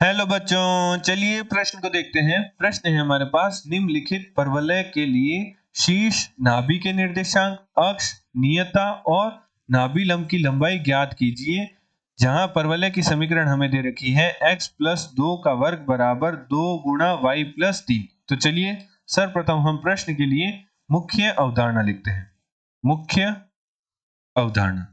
Hello बच्चों, चलिए प्रश्न को देखते हैं। प्रश्न है हमारे पास, निम्नलिखित परवलय के लिए शीर्ष नाभि के निर्देशांक, अक्ष, नियता और नाभि लंब की लंबाई ज्ञात कीजिए। जहां परवलय की समीकरण हमें दे रखी है x प्लस 2 का वर्ग बराबर 2 गुणा y प्लस 3। तो चलिए सर्वप्रथम हम प्रश्न के लिए मुख्य अवधारणा लिखते हैं। मुख्य अवधारणा,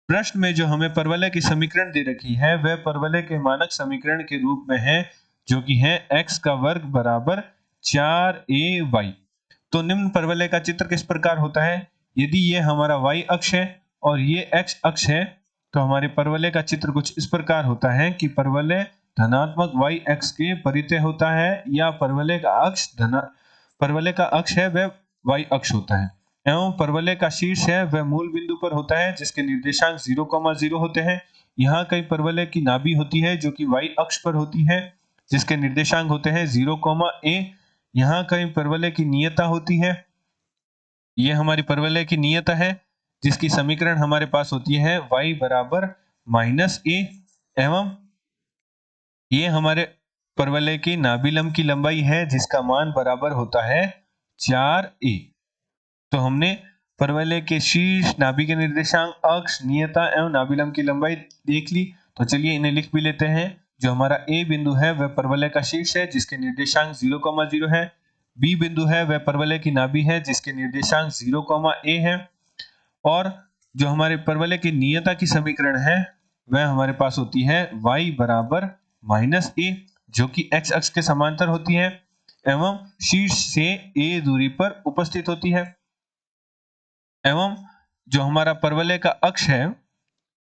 प्रश्न में जो हमें परवलय की समीकरण दे रखी है वह परवलय के मानक समीकरण के रूप में है, जो कि है x का वर्ग बराबर 4ay। तो निम्न परवलय का चित्र किस प्रकार होता है? यदि ये हमारा y अक्ष है और ये x अक्ष है तो हमारे परवलय का चित्र कुछ इस प्रकार होता है कि परवलय धनात्मक y अक्ष के परितः होता है, या परवलय का अक्ष है वह y अक्ष होता है, एवं परवलय का शीर्ष है वह मूल बिंदु पर होता है जिसके निर्देशांक 0,0 होते हैं। यहाँ कई परवलय की नाभि होती है जो कि y अक्ष पर होती है जिसके निर्देशांक होते हैं 0,a। यहाँ कई परवलय की नियता होती है, ये हमारी परवलय की नियता है जिसकी समीकरण हमारे पास होती है y बराबर -a, एवं ये हमारे परवलय की नाभि लंब की लंबाई है जिसका मान बराबर होता है 4a। तो हमने परवलय के शीर्ष, नाभि के निर्देशांक, अक्ष, नियता एवं नाभि लंब की लंबाई देख ली। तो चलिए इन्हें लिख भी लेते हैं। जो हमारा ए बिंदु है वह परवलय का शीर्ष है जिसके निर्देशांक 0,0 है। बी बिंदु है वह परवलय की नाभि है जिसके निर्देशांक 0,a है। और जो हमारे परवलय की नियता की समीकरण है वह हमारे पास होती है y बराबर -a, जो कि x अक्ष के समांतर होती है एवं शीर्ष से a दूरी पर उपस्थित होती है। एवं जो हमारा परवलय का अक्ष है,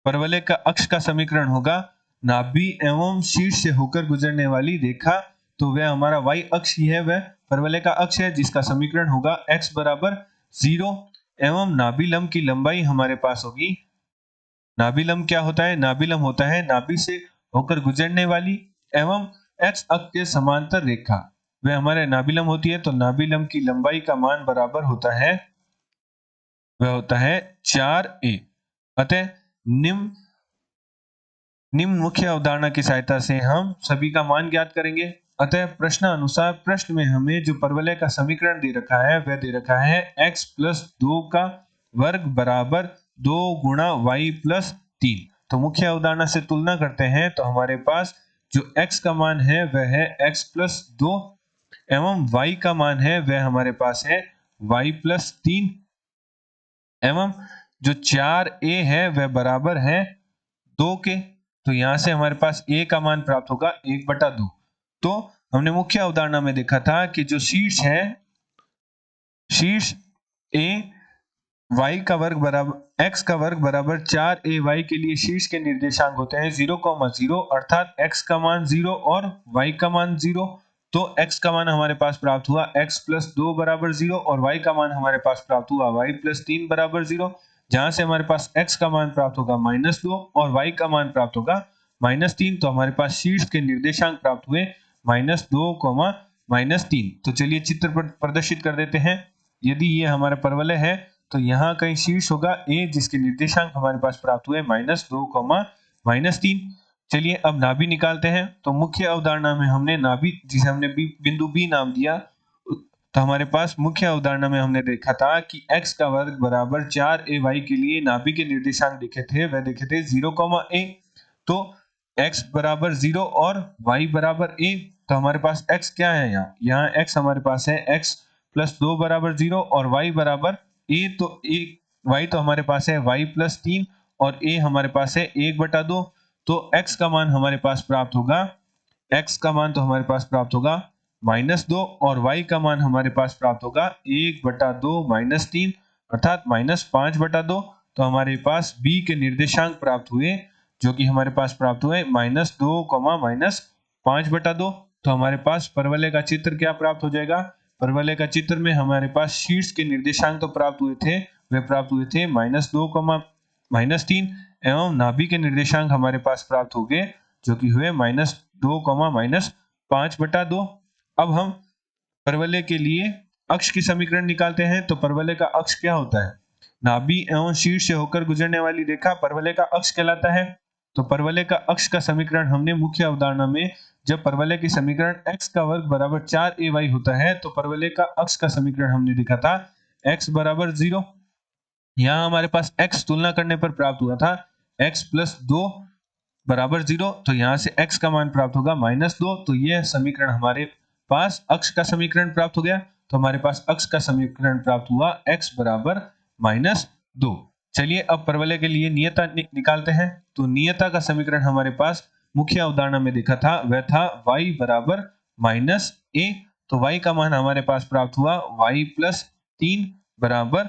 परवलय का अक्ष का समीकरण होगा नाभि एवं शीर्ष से होकर गुजरने वाली रेखा। तो वह हमारा y अक्ष ही है, वह परवलय का अक्ष है जिसका समीकरण होगा x बराबर 0, एवं नाभि लंब की लंबाई हमारे पास होगी। नाभि लंब क्या होता है? नाभि लंब होता है नाभि से होकर गुजरने वाली एवं x अक्ष के समांतर रेखा, वह हमारे नाभि लंब होती है। तो नाभि लंब की लंबाई का मान बराबर होता है, वह होता है 4a। अतः निम्न मुख्य अवधारणा की सहायता से हम सभी का मान ज्ञात करेंगे। अतः प्रश्नानुसार प्रश्न में हमें जो परवलय का समीकरण दे रखा है वह दे रखा है x प्लस 2 का वर्ग बराबर 2 गुणा y प्लस 3। तो मुख्य अवधारणा से तुलना करते हैं तो हमारे पास जो x का मान है वह है x प्लस 2 एवं y का मान है वह हमारे पास है y प्लस 3, एवं जो 4a है वह बराबर है 2 के। तो यहां से हमारे पास a का मान प्राप्त होगा 1/2। तो हमने मुख्य अवधारणा में देखा था कि जो शीर्ष है, शीर्ष a y का वर्ग बराबर x का वर्ग बराबर 4ay के लिए शीर्ष के निर्देशांक होते हैं 0,0, अर्थात x का मान 0 और y का मान 0। तो x का मान हमारे पास प्राप्त हुआ x प्लस 2 बराबर 0 और y का मान हमारे पास प्राप्त हुआ y प्लस 3 बराबर 0। जहां से हमारे पास x का मान प्राप्त होगा -2 और y का मान प्राप्त होगा -3। तो हमारे पास शीर्ष के निर्देशांक प्राप्त हुए -2, -3। तो चलिए चित्र पर प्रदर्शित कर देते हैं। यदि ये हमारा परवलय है तो यहाँ कहीं शीर्ष होगा a जिसके निर्देशांक हमारे पास प्राप्त हुए -2, -3। चलिए अब नाभि निकालते हैं। तो मुख्य अवधारणा में हमने नाभि, जिसे हमने बिंदु B नाम दिया, तो हमारे पास मुख्य अवधारणा में हमने देखा था कि x का वर्ग बराबर 4ay के लिए नाभि के निर्देशांक देखे थे, वह देखे थे 0,a। तो x बराबर 0 और y बराबर a। तो हमारे पास x क्या है? यहाँ x हमारे पास है x प्लस 2 बराबर 0 और y बराबर a। तो y तो हमारे पास है y प्लस 3 और a हमारे पास है 1/2। तो x का मान हमारे पास प्राप्त होगा, x का मान तो हमारे पास प्राप्त होगा -2 और y का मान हमारे पास प्राप्त होगा 1/2 -3, अर्थात -5/2। तो हमारे पास b के निर्देशांक प्राप्त हुए, जो कि हमारे पास प्राप्त हुए -2, -5/2। तो हमारे पास परवलय का चित्र क्या प्राप्त हो जाएगा? परवलय का चित्र में हमारे पास शीर्ष के निर्देशांक तो प्राप्त हुए थे, वे प्राप्त हुए थे -2, -3, एवं नाभि के निर्देशांक हमारे पास प्राप्त हो गए जो कि हुए -2, -5/2। अब हम परवलय के लिए अक्ष की समीकरण निकालते हैं। तो परवलय का अक्ष क्या होता है? नाभि एवं शीर्ष से होकर गुजरने वाली रेखा परवलय का अक्ष कहलाता है। तो परवलय का अक्ष का समीकरण हमने मुख्य अवधारणा में, जब परवलय की समीकरण x का वर्ग बराबर 4ay होता है तो परवलय का अक्ष का समीकरण हमने देखा था x बराबर 0। यहाँ हमारे पास x तुलना करने पर प्राप्त हुआ था x प्लस 2 बराबर 0, तो यहाँ से x का मान प्राप्त होगा -2। तो यह समीकरण हमारे पास अक्ष का समीकरण प्राप्त हो गया। तो हमारे पास अक्ष का समीकरण प्राप्त हुआ x बराबर -2। चलिए अब परवलय के लिए नियता निकालते हैं। तो नियता का समीकरण हमारे पास मुख्य अवधारणा में देखा था, वह था y बराबर -a। तो y का मान हमारे पास प्राप्त हुआ y प्लस 3 बराबर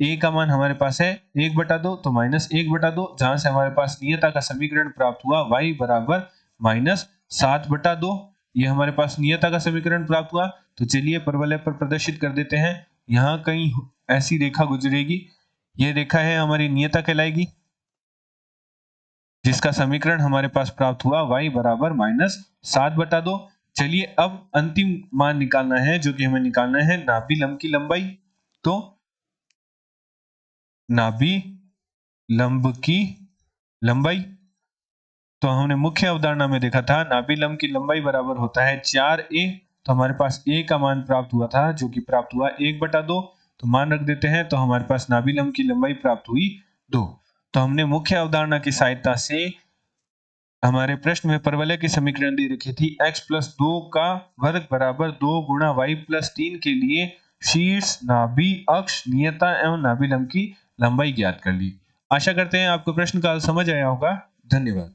a का मान हमारे पास है 1/2, तो -1/2, जहां से हमारे पास नियता का समीकरण प्राप्त हुआ y बराबर -7/2। ये हमारे पास नियता का समीकरण प्राप्त हुआ। तो चलिए परवलय पर प्रदर्शित कर देते हैं। यहाँ कहीं ऐसी रेखा गुजरेगी, ये रेखा है हमारी नियता कहलाएगी, जिसका समीकरण हमारे पास प्राप्त हुआ y बराबर -7/2। चलिए अब अंतिम मान निकालना है, जो कि हमें निकालना है नाभि लंब की लंबाई। तो नाभि लंब की लंबाई, तो हमने मुख्य अवधारणा में देखा था नाभि लंब की लंबाई बराबर होता है 4a। तो हमारे पास a का मान प्राप्त हुआ था, जो कि प्राप्त हुआ 1/2। तो मान रख देते हैं, तो हमारे पास नाभि लंब की लंबाई प्राप्त हुई 2। तो हमने मुख्य अवधारणा की सहायता से हमारे प्रश्न में परवलय की समीकरण दी रखी थी x प्लस 2 का वर्ग बराबर 2 गुणा y प्लस 3 के लिए शीर्ष, नाभि, अक्ष, नियता एवं नाभि लंब की लंबाई ज्ञात कर ली। आशा करते हैं आपको प्रश्न का समझ आया होगा। धन्यवाद।